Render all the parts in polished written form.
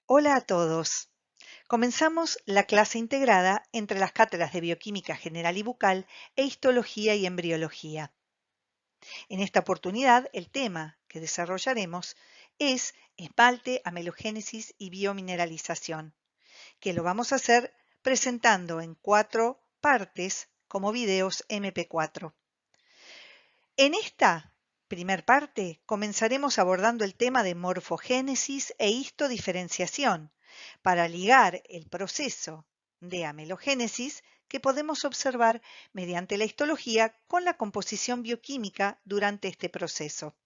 Hola a todos. Comenzamos la clase integrada entre las cátedras de Bioquímica General y Bucal e Histología y Embriología. En esta oportunidad, el tema que desarrollaremos es esmalte, amelogénesis y biomineralización, que lo vamos a hacer presentando en 4 partes como videos MP4. En esta primer parte comenzaremos abordando el tema de morfogénesis e histodiferenciación para ligar el proceso de amelogénesis que podemos observar mediante la histología con la composición bioquímica durante este proceso.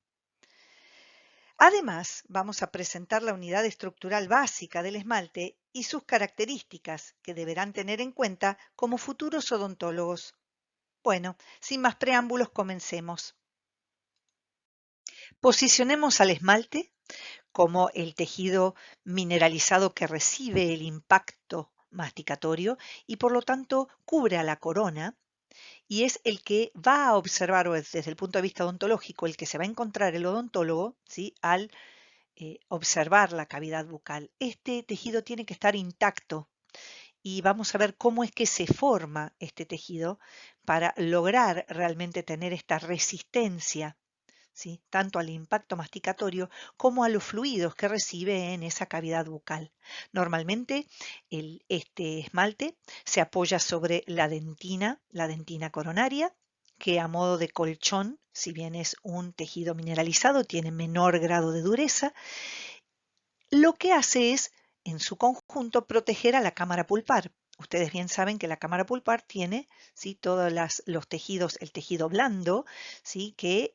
Además, vamos a presentar la unidad estructural básica del esmalte y sus características que deberán tener en cuenta como futuros odontólogos. Bueno, sin más preámbulos, comencemos. Posicionemos al esmalte como el tejido mineralizado que recibe el impacto masticatorio y por lo tanto cubre a la corona y es el que va a observar o desde el punto de vista odontológico el que se va a encontrar el odontólogo, ¿sí?, al observar la cavidad bucal. Este tejido tiene que estar intacto y vamos a ver cómo es que se forma este tejido para lograr realmente tener esta resistencia, ¿sí?, tanto al impacto masticatorio como a los fluidos que recibe en esa cavidad bucal. Normalmente este esmalte se apoya sobre la dentina coronaria, que a modo de colchón, si bien es un tejido mineralizado, tiene menor grado de dureza, lo que hace es, en su conjunto, proteger a la cámara pulpar. Ustedes bien saben que la cámara pulpar tiene, ¿sí?, todos los tejidos, el tejido blando, ¿sí?, que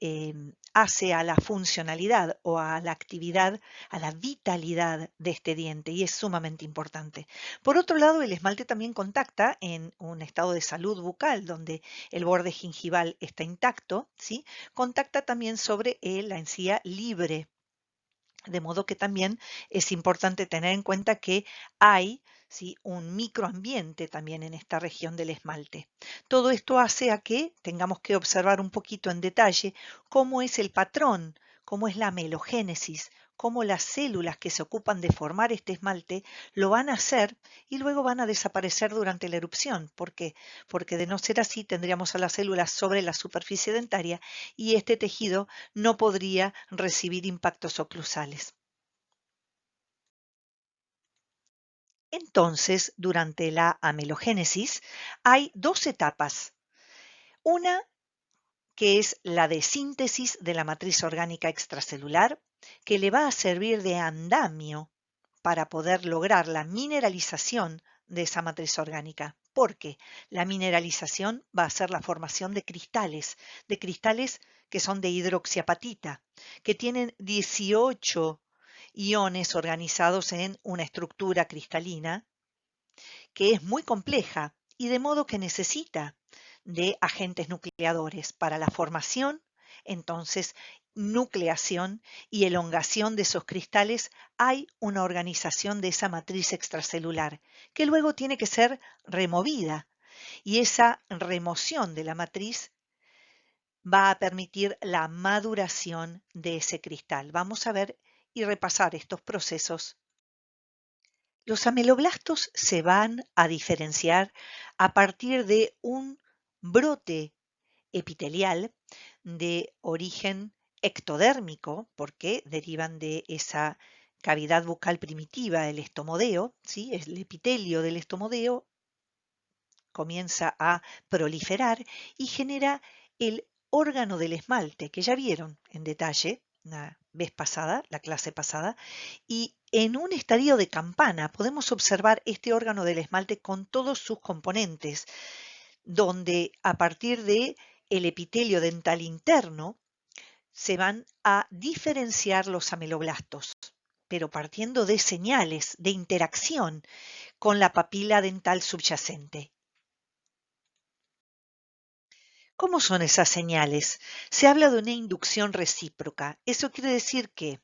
hace a la funcionalidad o a la actividad, a la vitalidad de este diente y es sumamente importante. Por otro lado, el esmalte también contacta en un estado de salud bucal donde el borde gingival está intacto, ¿sí?, contacta también sobre la encía libre. De modo que también es importante tener en cuenta que hay, ¿sí?, un microambiente también en esta región del esmalte. Todo esto hace a que tengamos que observar un poquito en detalle cómo es el patrón, cómo es la amelogénesis, cómo las células que se ocupan de formar este esmalte lo van a hacer y luego van a desaparecer durante la erupción. ¿Por qué? Porque de no ser así tendríamos a las células sobre la superficie dentaria y este tejido no podría recibir impactos oclusales. Entonces, durante la amelogénesis hay dos etapas. Una que es la de síntesis de la matriz orgánica extracelular, que le va a servir de andamio para poder lograr la mineralización de esa matriz orgánica. Porque la mineralización va a ser la formación de cristales que son de hidroxiapatita, que tienen 18 iones organizados en una estructura cristalina que es muy compleja y de modo que necesita de agentes nucleadores para la formación, entonces nucleación y elongación de esos cristales. Hay una organización de esa matriz extracelular que luego tiene que ser removida y esa remoción de la matriz va a permitir la maduración de ese cristal. Vamos a ver y repasar estos procesos. Los ameloblastos se van a diferenciar a partir de un brote epitelial de origen ectodérmico, porque derivan de esa cavidad bucal primitiva, el estomodeo, ¿sí?, es el epitelio del estomodeo comienza a proliferar y genera el órgano del esmalte, que ya vieron en detalle la vez pasada, la clase pasada, y en un estadio de campana podemos observar este órgano del esmalte con todos sus componentes, donde a partir de el epitelio dental interno se van a diferenciar los ameloblastos, pero partiendo de señales de interacción con la papila dental subyacente. ¿Cómo son esas señales? Se habla de una inducción recíproca. Eso quiere decir que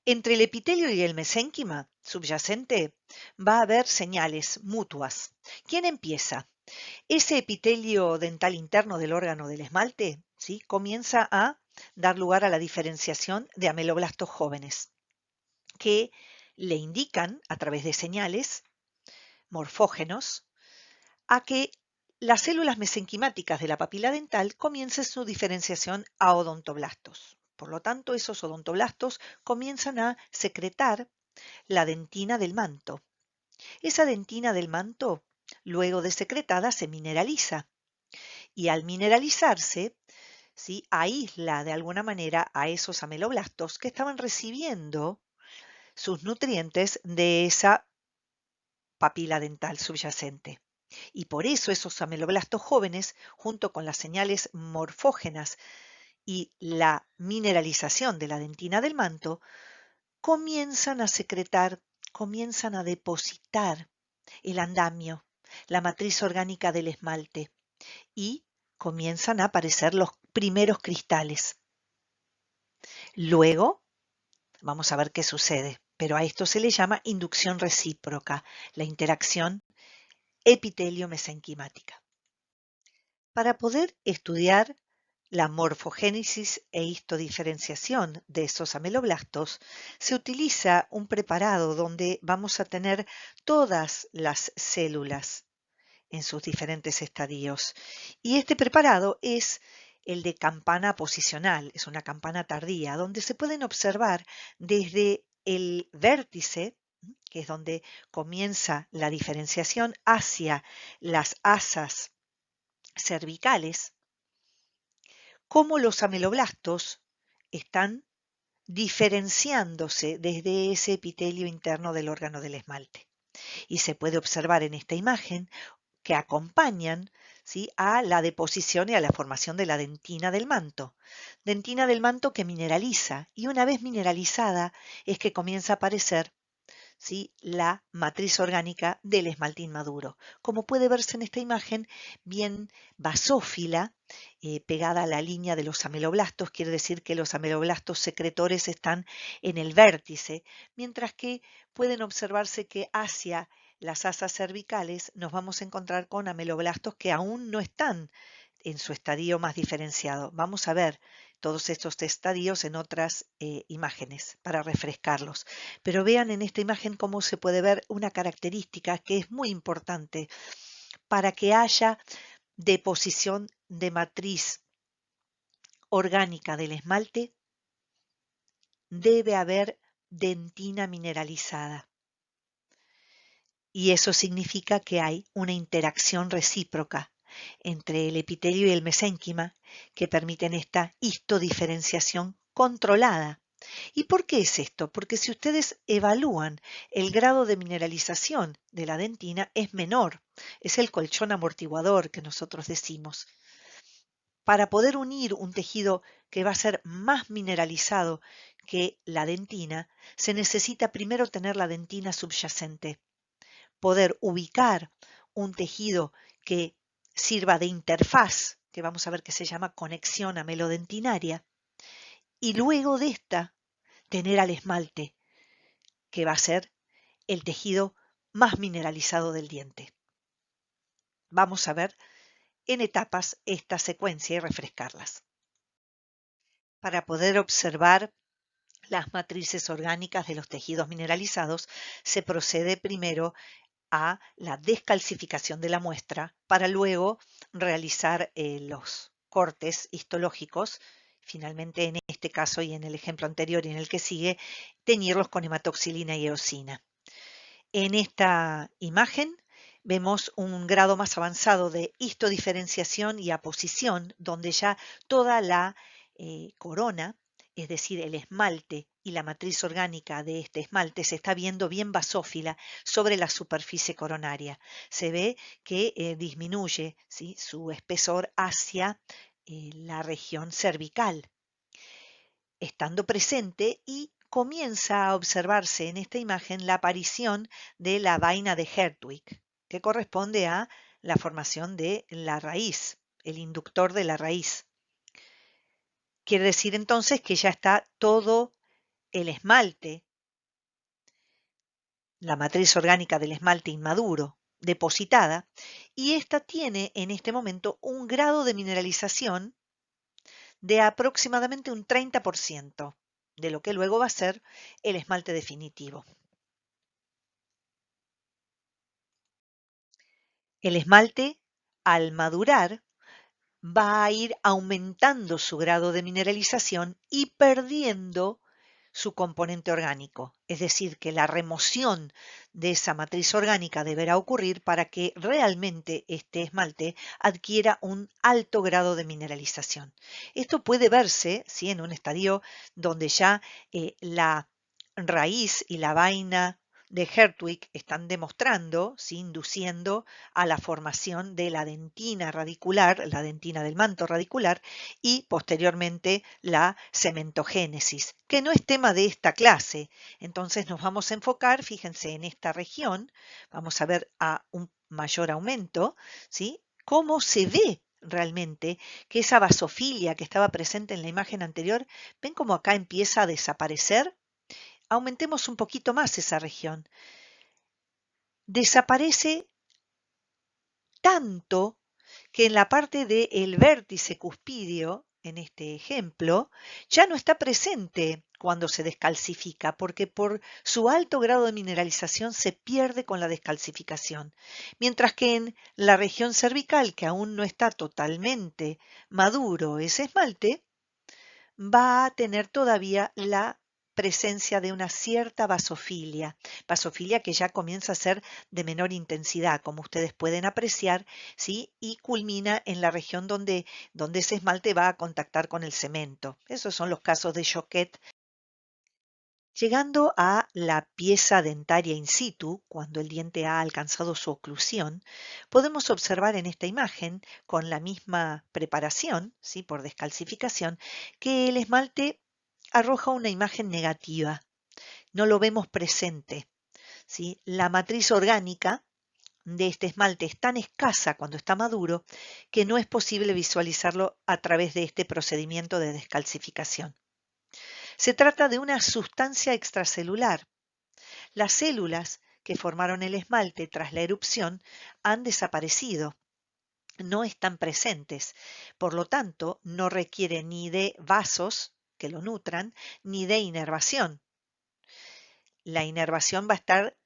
entre el epitelio y el mesénquima subyacente va a haber señales mutuas. ¿Quién empieza? Ese epitelio dental interno del órgano del esmalte, ¿sí?, comienza a dar lugar a la diferenciación de ameloblastos jóvenes, que le indican a través de señales morfógenos a que las células mesenquimáticas de la papila dental comiencen su diferenciación a odontoblastos. Por lo tanto, esos odontoblastos comienzan a secretar la dentina del manto. Esa dentina del manto, luego de secretada, se mineraliza y al mineralizarse, ¿sí?, aísla de alguna manera a esos ameloblastos que estaban recibiendo sus nutrientes de esa papila dental subyacente. Y por eso esos ameloblastos jóvenes, junto con las señales morfógenas y la mineralización de la dentina del manto, comienzan a secretar, comienzan a depositar el andamio, la matriz orgánica del esmalte, y comienzan a aparecer los primeros cristales. Luego, vamos a ver qué sucede, pero a esto se le llama inducción recíproca, la interacción epitelio-mesenquimática. Para poder estudiar la morfogénesis e histodiferenciación de esos ameloblastos, se utiliza un preparado donde vamos a tener todas las células en sus diferentes estadios. Y este preparado es el de campana posicional, es una campana tardía, donde se pueden observar desde el vértice, que es donde comienza la diferenciación, hacia las asas cervicales, cómo los ameloblastos están diferenciándose desde ese epitelio interno del órgano del esmalte. Y se puede observar en esta imagen que acompañan, ¿sí?, a la deposición y a la formación de la dentina del manto. Dentina del manto que mineraliza, y una vez mineralizada es que comienza a aparecer, ¿sí?, la matriz orgánica del esmalte inmaduro. Como puede verse en esta imagen, bien basófila, pegada a la línea de los ameloblastos, quiere decir que los ameloblastos secretores están en el vértice, mientras que pueden observarse que hacia las asas cervicales nos vamos a encontrar con ameloblastos que aún no están en su estadio más diferenciado. Vamos a ver todos estos estadios en otras imágenes para refrescarlos. Pero vean en esta imagen cómo se puede ver una característica que es muy importante para que haya deposición de matriz orgánica del esmalte. Debe haber dentina mineralizada. Y eso significa que hay una interacción recíproca entre el epitelio y el mesénquima que permiten esta histodiferenciación controlada. ¿Y por qué es esto? Porque si ustedes evalúan el grado de mineralización de la dentina es menor, es el colchón amortiguador que nosotros decimos. Para poder unir un tejido que va a ser más mineralizado que la dentina, se necesita primero tener la dentina subyacente, poder ubicar un tejido que sirva de interfaz, que vamos a ver que se llama conexión amelodentinaria, y luego de esta tener al esmalte, que va a ser el tejido más mineralizado del diente. Vamos a ver en etapas esta secuencia y refrescarlas. Para poder observar las matrices orgánicas de los tejidos mineralizados, se procede primero a la descalcificación de la muestra para luego realizar los cortes histológicos, finalmente en este caso y en el ejemplo anterior y en el que sigue, teñirlos con hematoxilina y eosina. En esta imagen vemos un grado más avanzado de histodiferenciación y aposición, donde ya toda la corona, es decir, el esmalte y la matriz orgánica de este esmalte se está viendo bien basófila sobre la superficie coronaria. Se ve que disminuye, ¿sí?, su espesor hacia la región cervical, estando presente, y comienza a observarse en esta imagen la aparición de la vaina de Hertwig, que corresponde a la formación de la raíz, el inductor de la raíz. Quiere decir entonces que ya está todo el esmalte, la matriz orgánica del esmalte inmaduro, depositada, y esta tiene en este momento un grado de mineralización de aproximadamente un 30%, de lo que luego va a ser el esmalte definitivo. El esmalte, al madurar, va a ir aumentando su grado de mineralización y perdiendo su componente orgánico. Es decir, que la remoción de esa matriz orgánica deberá ocurrir para que realmente este esmalte adquiera un alto grado de mineralización. Esto puede verse, ¿sí?, en un estadio donde ya la raíz y la vaina de Hertwig están demostrando, ¿sí?, induciendo a la formación de la dentina radicular, la dentina del manto radicular, y posteriormente la cementogénesis, que no es tema de esta clase. Entonces nos vamos a enfocar, fíjense, en esta región, vamos a ver a un mayor aumento, ¿sí? Cómo se ve realmente que esa basofilia que estaba presente en la imagen anterior, ven cómo acá empieza a desaparecer. Aumentemos un poquito más esa región. Desaparece tanto que en la parte del vértice cuspidio, en este ejemplo, ya no está presente cuando se descalcifica, porque por su alto grado de mineralización se pierde con la descalcificación. Mientras que en la región cervical, que aún no está totalmente maduro ese esmalte, va a tener todavía la presencia de una cierta vasofilia que ya comienza a ser de menor intensidad, como ustedes pueden apreciar, ¿sí? Y culmina en la región donde ese esmalte va a contactar con el cemento. Esos son los casos de Choquette. Llegando a la pieza dentaria in situ, cuando el diente ha alcanzado su oclusión, podemos observar en esta imagen, con la misma preparación, ¿sí?, por descalcificación, que el esmalte arroja una imagen negativa. No lo vemos presente, ¿sí? La matriz orgánica de este esmalte es tan escasa cuando está maduro que no es posible visualizarlo a través de este procedimiento de descalcificación. Se trata de una sustancia extracelular. Las células que formaron el esmalte tras la erupción han desaparecido, no están presentes, por lo tanto no requiere ni de vasos que lo nutran, ni de inervación. La inervación va a estar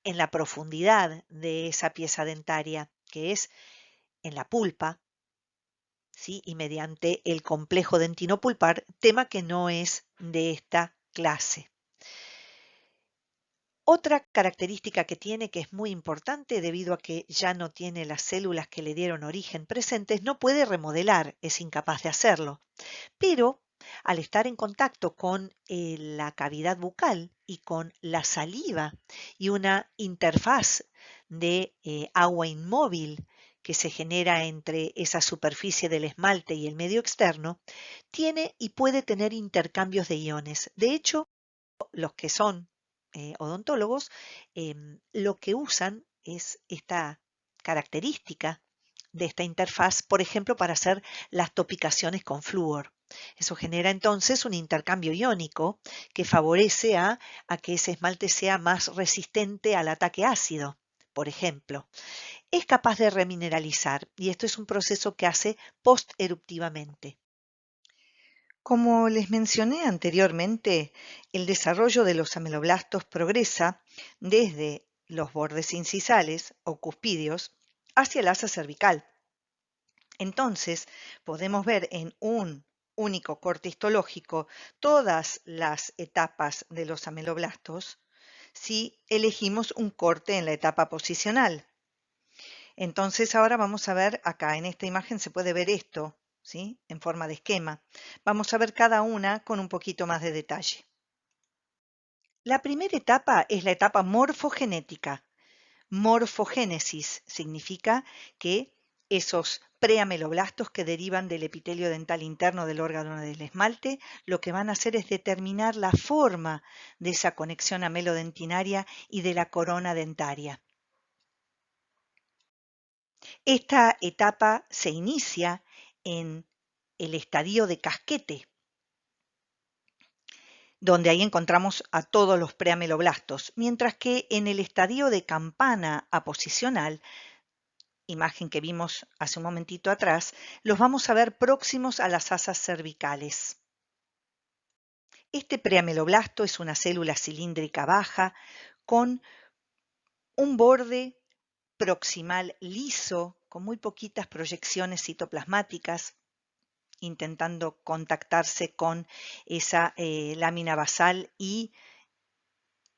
en la profundidad de esa pieza dentaria, que es en la pulpa, ¿sí?, y mediante el complejo dentino-pulpar, tema que no es de esta clase. Otra característica que tiene, que es muy importante debido a que ya no tiene las células que le dieron origen presentes, no puede remodelar, es incapaz de hacerlo. Pero al estar en contacto con la cavidad bucal y con la saliva y una interfaz de agua inmóvil que se genera entre esa superficie del esmalte y el medio externo, tiene y puede tener intercambios de iones. De hecho, los que son odontólogos, lo que usan es esta característica de esta interfaz, por ejemplo, para hacer las topicaciones con flúor. Eso genera entonces un intercambio iónico que favorece a que ese esmalte sea más resistente al ataque ácido, por ejemplo. Es capaz de remineralizar y esto es un proceso que hace posteruptivamente. Como les mencioné anteriormente, el desarrollo de los ameloblastos progresa desde los bordes incisales o cuspidios hacia el asa cervical. Entonces, podemos ver en un único corte histológico todas las etapas de los ameloblastos si elegimos un corte en la etapa posicional. Entonces, ahora vamos a ver acá, en esta imagen se puede ver esto, ¿sí?, en forma de esquema. Vamos a ver cada una con un poquito más de detalle. La primera etapa es la etapa morfogenética. Morfogénesis significa que esos preameloblastos que derivan del epitelio dental interno del órgano del esmalte, lo que van a hacer es determinar la forma de esa conexión amelodentinaria y de la corona dentaria. Esta etapa se inicia en el estadio de casquete, donde ahí encontramos a todos los preameloblastos, mientras que en el estadio de campana aposicional, imagen que vimos hace un momentito atrás, los vamos a ver próximos a las asas cervicales. Este preameloblasto es una célula cilíndrica baja con un borde proximal liso, con muy poquitas proyecciones citoplasmáticas, intentando contactarse con esa lámina basal y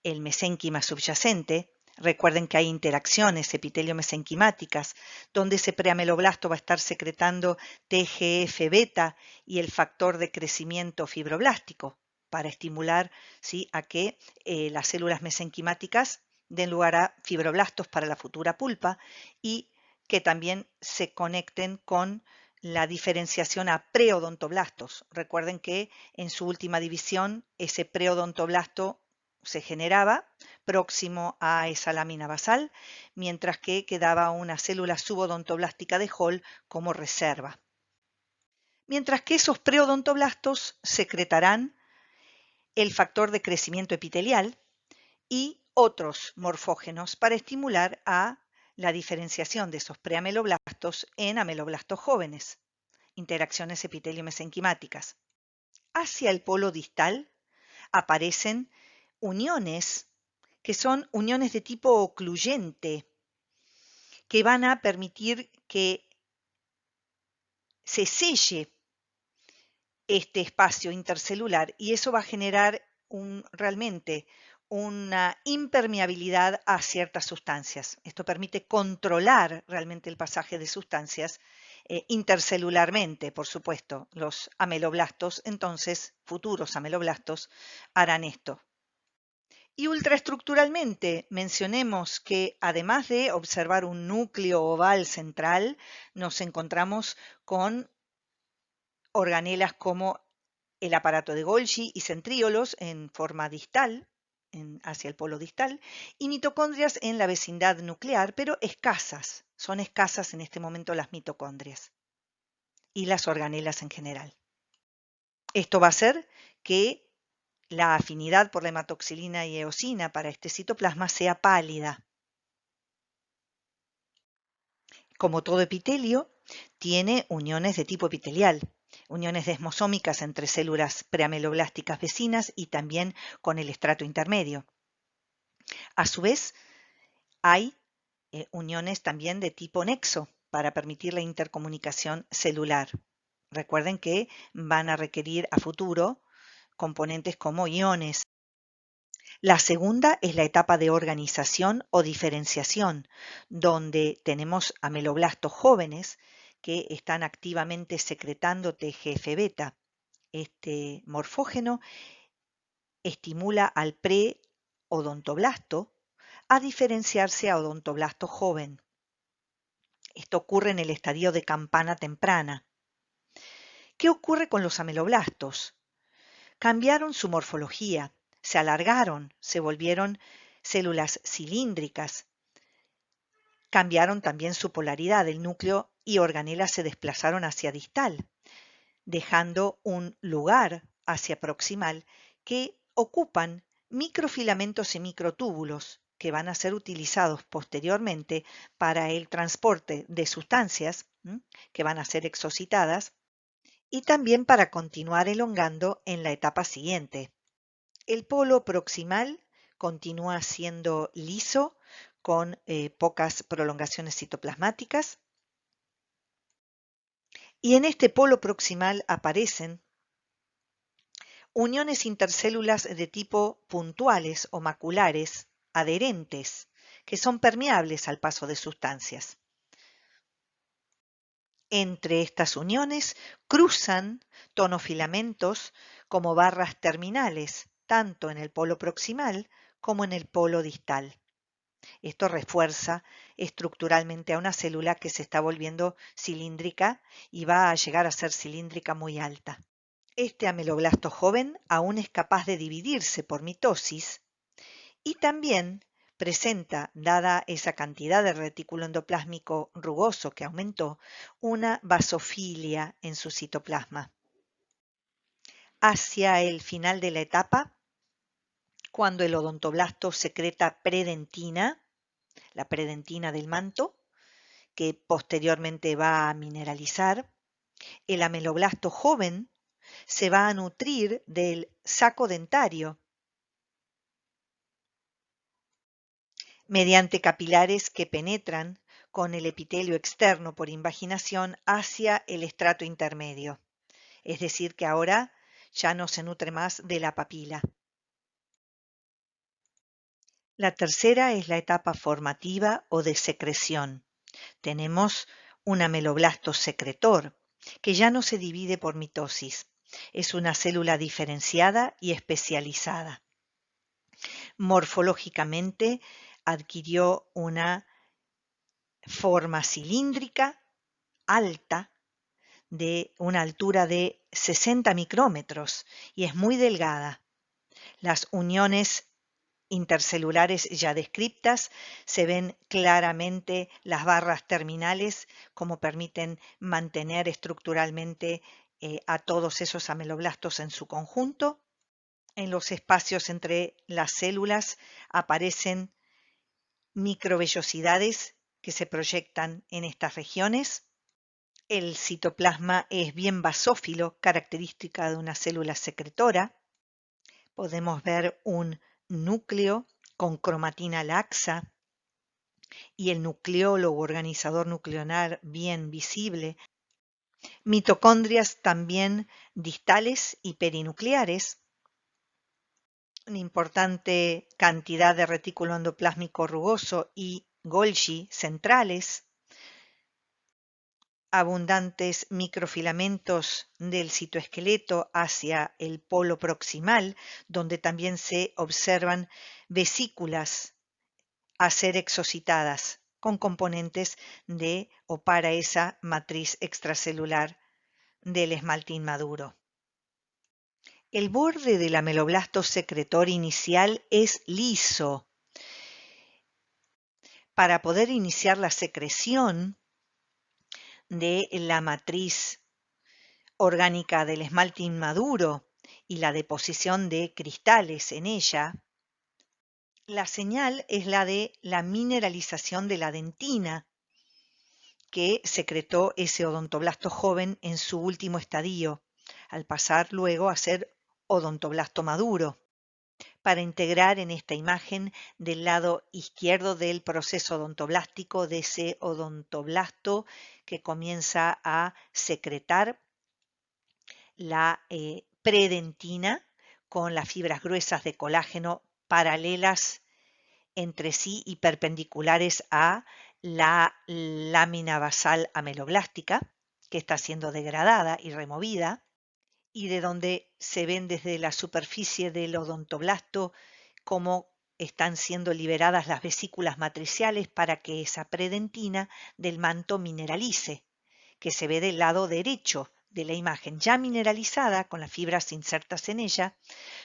el mesénquima subyacente. Recuerden que hay interacciones epitelio-mesenquimáticas, donde ese preameloblasto va a estar secretando TGF-beta y el factor de crecimiento fibroblástico para estimular, ¿sí?, a que las células mesenquimáticas den lugar a fibroblastos para la futura pulpa y que también se conecten con la diferenciación a preodontoblastos. Recuerden que en su última división ese preodontoblasto se generaba próximo a esa lámina basal, mientras que quedaba una célula subodontoblástica de Hall como reserva. Mientras que esos preodontoblastos secretarán el factor de crecimiento epitelial y otros morfógenos para estimular a la diferenciación de esos preameloblastos en ameloblastos jóvenes, interacciones epitelio-mesenquimáticas. Hacia el polo distal aparecen uniones que son uniones de tipo ocluyente, que van a permitir que se selle este espacio intercelular y eso va a generar realmente una impermeabilidad a ciertas sustancias. Esto permite controlar realmente el pasaje de sustancias intercelularmente, por supuesto. Los ameloblastos, entonces, futuros ameloblastos, harán esto. Y ultraestructuralmente, mencionemos que además de observar un núcleo oval central, nos encontramos con organelas como el aparato de Golgi y centríolos en forma distal, hacia el polo distal, y mitocondrias en la vecindad nuclear, pero escasas. Son escasas en este momento las mitocondrias y las organelas en general. Esto va a hacer que la afinidad por la hematoxilina y eosina para este citoplasma sea pálida. Como todo epitelio, tiene uniones de tipo epitelial, uniones desmosómicas entre células preameloblásticas vecinas y también con el estrato intermedio. A su vez, hay uniones también de tipo nexo para permitir la intercomunicación celular. Recuerden que van a requerir a futuro componentes como iones. La segunda es la etapa de organización o diferenciación, donde tenemos ameloblastos jóvenes que están activamente secretando TGF-beta. Este morfógeno estimula al preodontoblasto a diferenciarse a odontoblasto joven. Esto ocurre en el estadio de campana temprana. ¿Qué ocurre con los ameloblastos? Cambiaron su morfología, se alargaron, se volvieron células cilíndricas. Cambiaron también su polaridad, el núcleo y organelas se desplazaron hacia distal, dejando un lugar hacia proximal que ocupan microfilamentos y microtúbulos que van a ser utilizados posteriormente para el transporte de sustancias que van a ser exocitadas y también para continuar elongando en la etapa siguiente. El polo proximal continúa siendo liso con pocas prolongaciones citoplasmáticas y en este polo proximal aparecen uniones intercélulas de tipo puntuales o maculares adherentes que son permeables al paso de sustancias. Entre estas uniones cruzan tonofilamentos como barras terminales, tanto en el polo proximal como en el polo distal. Esto refuerza estructuralmente a una célula que se está volviendo cilíndrica y va a llegar a ser cilíndrica muy alta. Este ameloblasto joven aún es capaz de dividirse por mitosis y también presenta, dada esa cantidad de retículo endoplásmico rugoso que aumentó, una basofilia en su citoplasma. Hacia el final de la etapa, cuando el odontoblasto secreta predentina, la predentina del manto, que posteriormente va a mineralizar, el ameloblasto joven se va a nutrir del saco dentario. mediante capilares que penetran con el epitelio externo por invaginación hacia el estrato intermedio. Es decir, que ahora ya no se nutre más de la papila. La tercera es la etapa formativa o de secreción. Tenemos un ameloblasto secretor, que ya no se divide por mitosis. Es una célula diferenciada y especializada. Morfológicamente adquirió una forma cilíndrica alta de una altura de 60 micrómetros y es muy delgada. Las uniones intercelulares ya descriptas se ven claramente las barras terminales como permiten mantener estructuralmente a todos esos ameloblastos en su conjunto. En los espacios entre las células aparecen microvellosidades que se proyectan en estas regiones. El citoplasma es bien basófilo, característica de una célula secretora. Podemos ver un núcleo con cromatina laxa y el nucleólogo organizador nucleonar bien visible. Mitocondrias también distales y perinucleares. Una importante cantidad de retículo endoplásmico rugoso y Golgi centrales, abundantes microfilamentos del citoesqueleto hacia el polo proximal, donde también se observan vesículas a ser exocitadas con componentes de o para esa matriz extracelular del esmalte inmaduro. El borde del ameloblasto secretor inicial es liso. Para poder iniciar la secreción de la matriz orgánica del esmalte inmaduro y la deposición de cristales en ella, la señal es la de la mineralización de la dentina que secretó ese odontoblasto joven en su último estadio, al pasar luego a ser odontoblasto maduro. Para integrar en esta imagen del lado izquierdo del proceso odontoblástico de ese odontoblasto que comienza a secretar la predentina con las fibras gruesas de colágeno paralelas entre sí y perpendiculares a la lámina basal ameloblástica, que está siendo degradada y removida, y de donde se ven desde la superficie del odontoblasto cómo están siendo liberadas las vesículas matriciales para que esa predentina del manto mineralice, que se ve del lado derecho de la imagen, ya mineralizada con las fibras insertas en ella,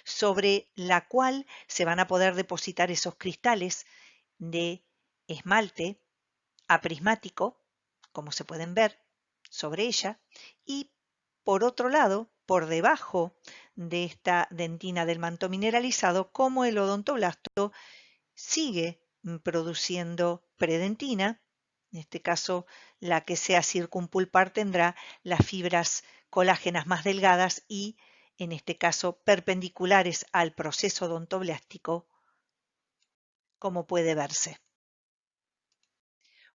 sobre la cual se van a poder depositar esos cristales de esmalte aprismático, como se pueden ver sobre ella, y por otro lado, por debajo de esta dentina del manto mineralizado, como el odontoblasto sigue produciendo predentina, en este caso la que sea circumpulpar tendrá las fibras colágenas más delgadas y, en este caso, perpendiculares al proceso odontoblástico, como puede verse.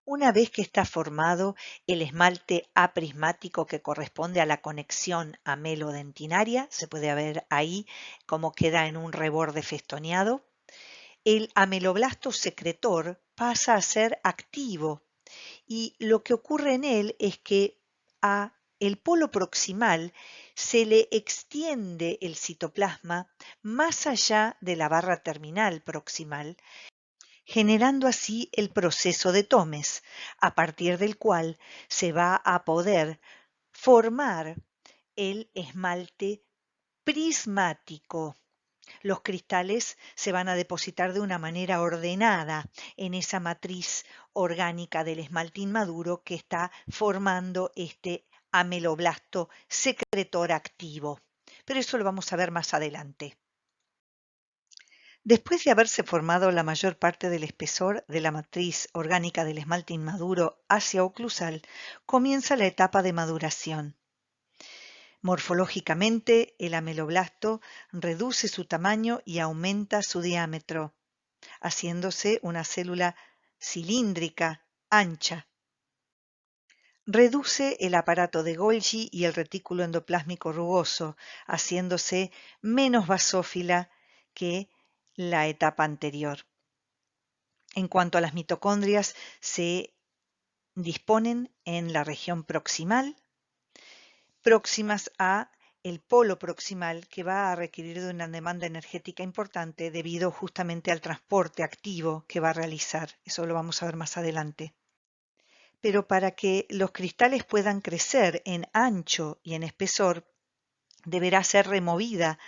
Una vez que está formado el esmalte aprismático que corresponde a la conexión amelodentinaria, se puede ver ahí cómo queda en un reborde festoneado, el ameloblasto secretor pasa a ser activo y lo que ocurre en él es que a el polo proximal se le extiende el citoplasma más allá de la barra terminal proximal, generando así el proceso de Tomes, a partir del cual se va a poder formar el esmalte prismático. Los cristales se van a depositar de una manera ordenada en esa matriz orgánica del esmalte inmaduro que está formando este ameloblasto secretor activo. Pero eso lo vamos a ver más adelante. Después de haberse formado la mayor parte del espesor de la matriz orgánica del esmalte inmaduro hacia oclusal, comienza la etapa de maduración. Morfológicamente, el ameloblasto reduce su tamaño y aumenta su diámetro. haciéndose una célula cilíndrica, ancha. Reduce el aparato de Golgi y el retículo endoplásmico rugoso, haciéndose menos basófila que la etapa anterior. En cuanto a las mitocondrias, se disponen en la región proximal, próximas a el polo proximal, que va a requerir de una demanda energética importante debido justamente al transporte activo que va a realizar. Eso lo vamos a ver más adelante. Pero para que los cristales puedan crecer en ancho y en espesor, deberá ser removida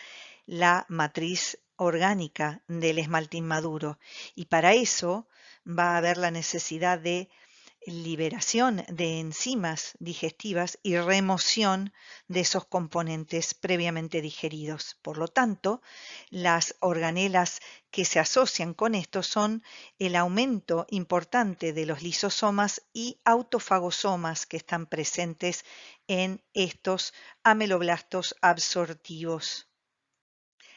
la matriz orgánica del esmalte inmaduro, y para eso va a haber la necesidad de liberación de enzimas digestivas y remoción de esos componentes previamente digeridos. Por lo tanto, las organelas que se asocian con esto son el aumento importante de los lisosomas y autofagosomas que están presentes en estos ameloblastos absortivos.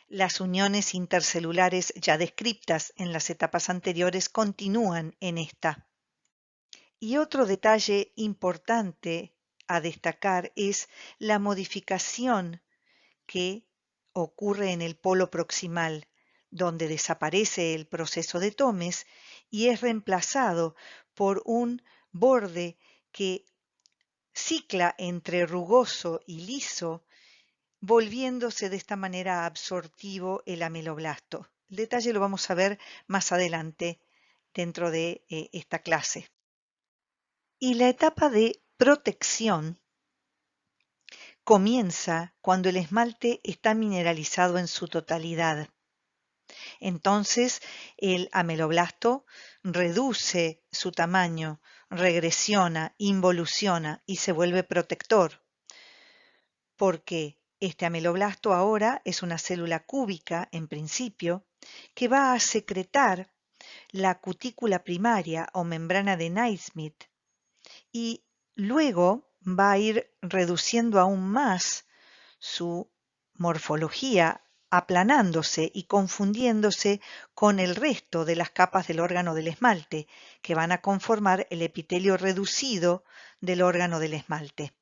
Las uniones intercelulares ya descritas en las etapas anteriores continúan en esta. Y otro detalle importante a destacar es la modificación que ocurre en el polo proximal, donde desaparece el proceso de Tomes y es reemplazado por un borde que cicla entre rugoso y liso, volviéndose de esta manera absortivo el ameloblasto. El detalle lo vamos a ver más adelante dentro de esta clase. Y la etapa de protección comienza cuando el esmalte está mineralizado en su totalidad. Entonces, el ameloblasto reduce su tamaño, regresiona, involuciona y se vuelve protector, porque este ameloblasto ahora es una célula cúbica, en principio, que va a secretar la cutícula primaria o membrana de Naismith y luego va a ir reduciendo aún más su morfología, aplanándose y confundiéndose con el resto de las capas del órgano del esmalte, que van a conformar el epitelio reducido del órgano del esmalte.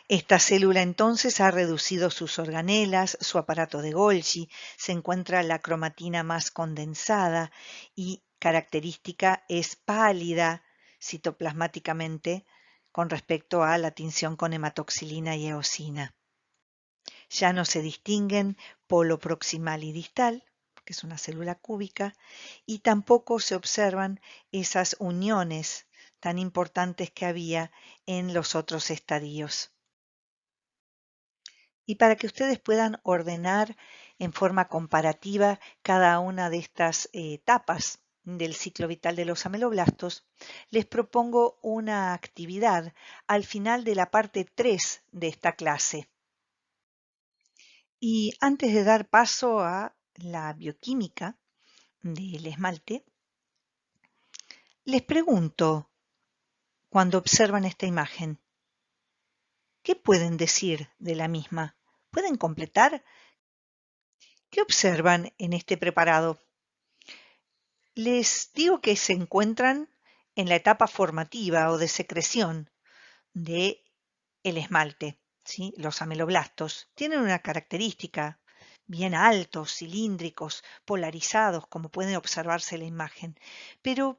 Esta célula entonces ha reducido sus organelas, su aparato de Golgi, se encuentra la cromatina más condensada y característica es pálida citoplasmáticamente con respecto a la tinción con hematoxilina y eosina. Ya no se distinguen polo proximal y distal, que es una célula cúbica, y tampoco se observan esas uniones tan importantes que había en los otros estadios. Y para que ustedes puedan ordenar en forma comparativa cada una de estas etapas del ciclo vital de los ameloblastos, les propongo una actividad al final de la parte 3 de esta clase. Y antes de dar paso a la bioquímica del esmalte, les pregunto, cuando observan esta imagen, ¿qué pueden decir de la misma? ¿Pueden completar? ¿Qué observan en este preparado? Les digo que se encuentran en la etapa formativa o de secreción de el esmalte, ¿sí? Los ameloblastos tienen una característica: bien altos, cilíndricos, polarizados, como puede observarse en la imagen, pero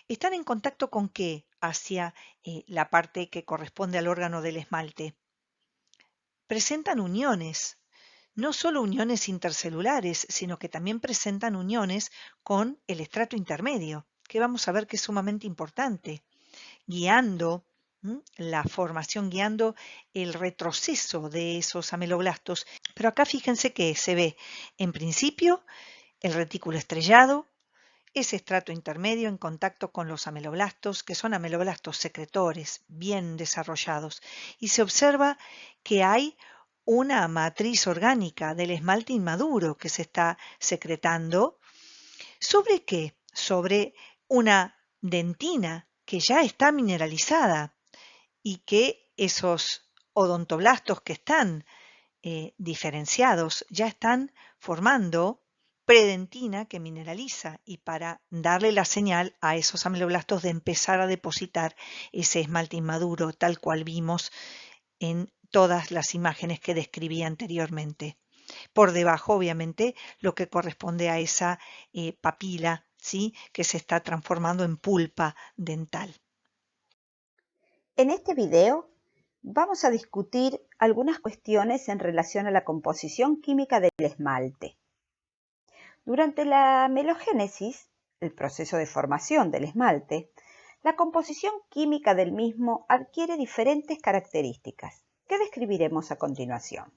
están en contacto con qué hacia la parte que corresponde al órgano del esmalte. Presentan uniones, no solo uniones intercelulares, sino que también presentan uniones con el estrato intermedio, que vamos a ver que es sumamente importante, guiando la formación, guiando el retroceso de esos ameloblastos. Pero acá fíjense que se ve, en principio, el retículo estrellado, ese estrato intermedio en contacto con los ameloblastos, que son ameloblastos secretores, bien desarrollados, y se observa que hay una matriz orgánica del esmalte inmaduro que se está secretando. ¿Sobre qué? Sobre una dentina que ya está mineralizada y que esos odontoblastos que están diferenciados ya están formando predentina que mineraliza y para darle la señal a esos ameloblastos de empezar a depositar ese esmalte inmaduro, tal cual vimos en todas las imágenes que describí anteriormente. Por debajo, obviamente, lo que corresponde a esa papila, ¿sí?, que se está transformando en pulpa dental. En este video vamos a discutir algunas cuestiones en relación a la composición química del esmalte. Durante la melogénesis, el proceso de formación del esmalte, la composición química del mismo adquiere diferentes características, que describiremos a continuación.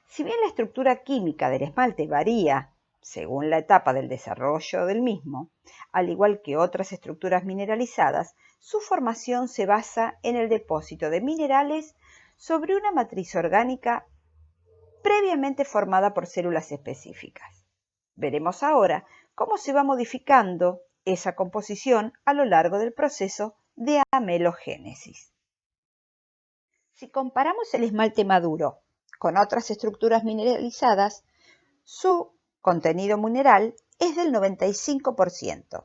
Si bien la estructura química del esmalte varía según la etapa del desarrollo del mismo, al igual que otras estructuras mineralizadas, su formación se basa en el depósito de minerales sobre una matriz orgánica previamente formada por células específicas. Veremos ahora cómo se va modificando esa composición a lo largo del proceso de amelogénesis. Si comparamos el esmalte maduro con otras estructuras mineralizadas, su contenido mineral es del 95%.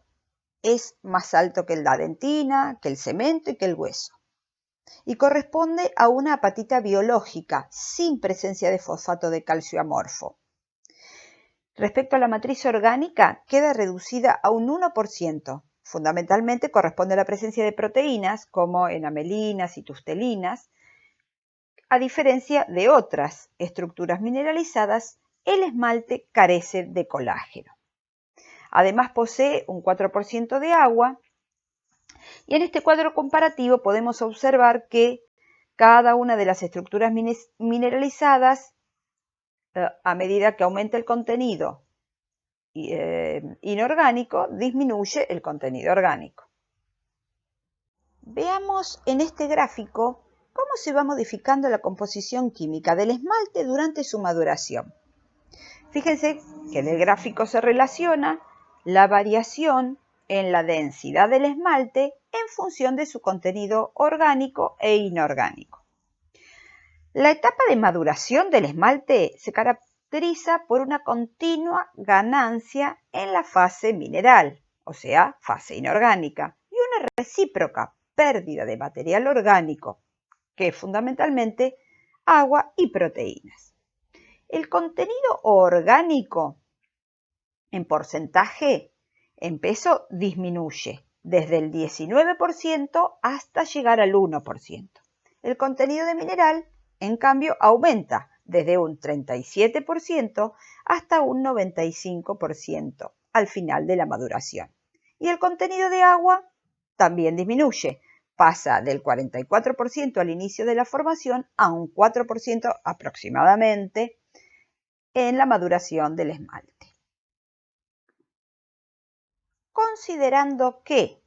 Es más alto que la dentina, que el cemento y que el hueso. Y corresponde a una apatita biológica sin presencia de fosfato de calcio amorfo. Respecto a la matriz orgánica, queda reducida a un 1%. Fundamentalmente corresponde a la presencia de proteínas como enamelinas y tustelinas. A diferencia de otras estructuras mineralizadas, el esmalte carece de colágeno. Además posee un 4% de agua y en este cuadro comparativo podemos observar que cada una de las estructuras mineralizadas, a medida que aumenta el contenido inorgánico, disminuye el contenido orgánico. Veamos en este gráfico cómo se va modificando la composición química del esmalte durante su maduración. Fíjense que en el gráfico se relaciona la variación en la densidad del esmalte en función de su contenido orgánico e inorgánico. La etapa de maduración del esmalte se caracteriza por una continua ganancia en la fase mineral, o sea, fase inorgánica, y una recíproca pérdida de material orgánico, que es fundamentalmente agua y proteínas. El contenido orgánico en porcentaje, en peso, disminuye desde el 19% hasta llegar al 1%. El contenido de mineral, en cambio, aumenta desde un 37% hasta un 95% al final de la maduración. Y el contenido de agua también disminuye, pasa del 44% al inicio de la formación a un 4% aproximadamente en la maduración del esmalte. Considerando que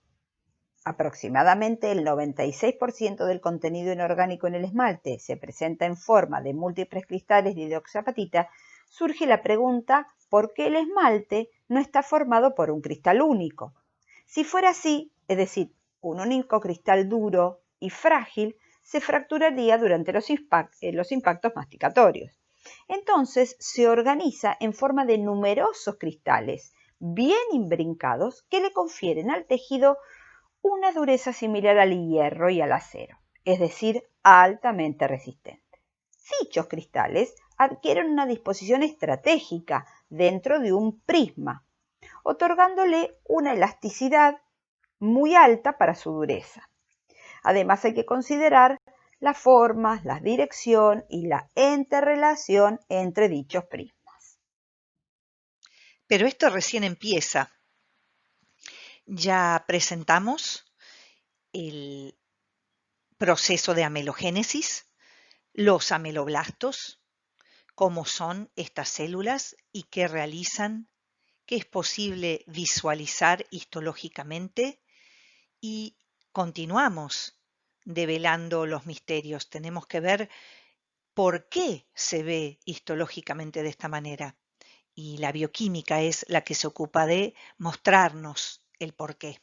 aproximadamente el 96% del contenido inorgánico en el esmalte se presenta en forma de múltiples cristales de hidroxiapatita, surge la pregunta ¿por qué el esmalte no está formado por un cristal único? Si fuera así, es decir, un único cristal duro y frágil, se fracturaría durante los impactos masticatorios. Entonces se organiza en forma de numerosos cristales bien imbrincados que le confieren al tejido una dureza similar al hierro y al acero, es decir, altamente resistente. Dichos cristales adquieren una disposición estratégica dentro de un prisma, otorgándole una elasticidad muy alta para su dureza. Además hay que considerar las formas, la dirección y la interrelación entre dichos prismas. Pero esto recién empieza. Ya presentamos el proceso de amelogénesis, los ameloblastos, cómo son estas células y qué realizan, qué es posible visualizar histológicamente y continuamos develando los misterios. Tenemos que ver por qué se ve histológicamente de esta manera y la bioquímica es la que se ocupa de mostrarnos el por qué.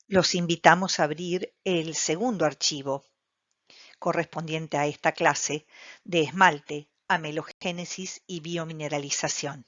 Los invitamos a abrir el segundo archivo correspondiente a esta clase de esmalte, amelogénesis y biomineralización.